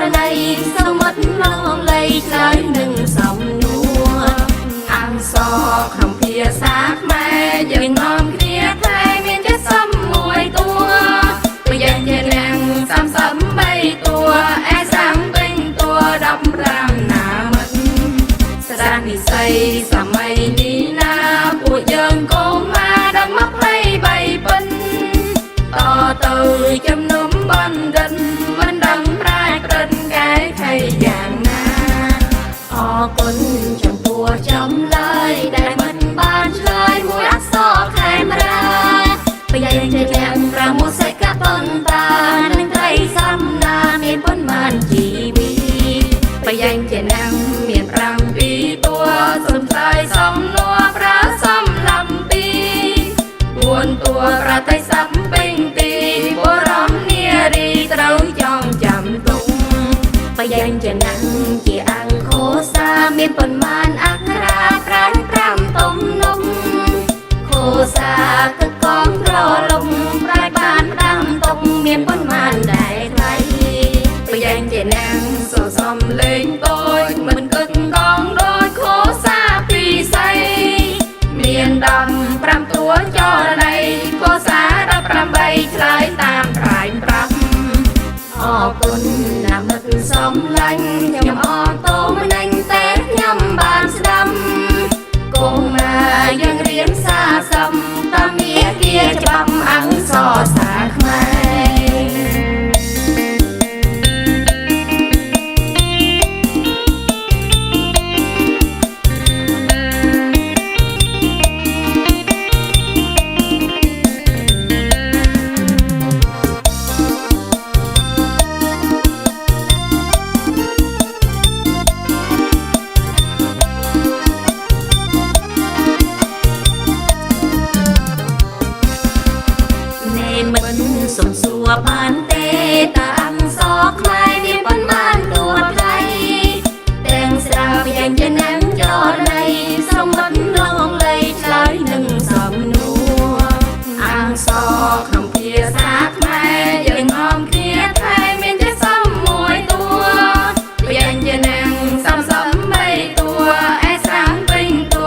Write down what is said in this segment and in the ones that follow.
រណីសមុទ្រឡងលៃឆ្លើយនឹងសំណួរអង្គសក្នុងភាសាខ្មែរយើងនាំគ្នាតែមានចេះសំមួយតួបញ្ញាជារាំង33តួឯសាំងពេញតួ15ណាមិញស្រានិស័យសម័យនេះណាពួកយើងកុំមកដល់23ពិនតទៅជំនុំបណ្ឌិតមិនដឹងប្រាជ្ញក្រិតកែខៃយ៉ាងណាអរគុណចំពោះចម្លើយដែលមិនបានឆ្លើយមួយអក្សរខេមរាបញ្ញាជាទាំង6សិកតន្តានឹងត្រីសំណាមានប៉ុន្មានជីវិតបញ្ញាជានឹងមាន7តួសំស្ដាយសំណួរប្រាសំឡំពី4តួប្រតិស័ព្ទពេញទីបុរមនារីត្រូវចងចាំទុកបញ្ញាជានឹងជាអង្គខោសាមានប៉ុន្មានអក្សរាប្រាជ្ញ5ទំនុកខោសាគឺកងក្រលំប្រាជ្ញបាន5ទុកមានប៉ុន្មានដែរថ្លៃបញ្ញាជានឹងសូសំលេងតូចមិនគិតកងដោយខោសាពីស័យមាន15តួចរណីខោសា18ឆ្លើយតាមប្រាជ្ញ5អរគុណណាមិត្តសំឡាញ់ខ្ញុំអរតូមនឹងតែខ្ញុំបានស្ដាប់កុំមកយើងរៀនសាសំតាមមាគាច្បាប់អង្គសរសាខ្មែរមិនសំសួរបានទេតាមសរខ្មែរមានប៉ុន្មានតួថ្លៃទាំងស្ដាប់យ៉ាងជាណាំចរណៃសមុទ្រឡងលៃឆ្លើយនឹងសំណួរអង្គសរក្នុងភាសាខ្មែរយើងនាំគ្នាតែមានចេះសំមួយតួបញ្ញាជាណាំ33តួឯសាំងពេញតួ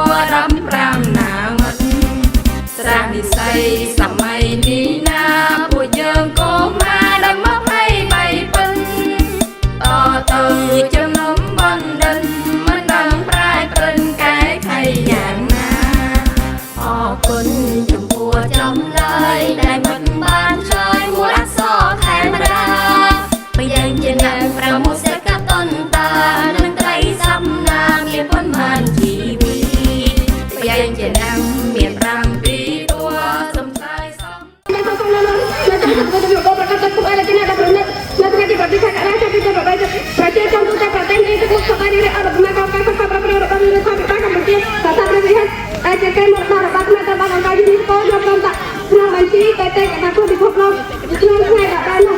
15ណាមិញស្រានិស័យសម័យនេះណាពួកយើងកុំមកដល់23ពិនតទៅជំនុំបណ្ឌិតមិនដឹងប្រាជ្ញក្រិតកែខៃយ៉ាងណាអរគុណចំពោះចម្លើយដែលមិនបានឆ្លើយមួយអក្សរខេមរាបញ្ញាជានឹង6សិកតន្តានឹងត្រីសំណាមានប៉ុន្មានជីវិតបញ្ញាជានឹងមាន7តួសំស្ដាយសំប្រជាជនទូទៅប្រទេសនេះគឺសកម្មភាពអនុម័តការខុសប្រព្រឹត្តរបស់រដ្ឋាភិបាលកម្ពុជាថាប្រទេសអាចជាការមកដល់របស់ខ្មែរទៅបានអង្គការយូណេស្កូយកក្រុមដាក់ក្នុងបញ្ជីតែតែថាគូពិភពលោកក្នុងថ្ងៃដដែលនោះ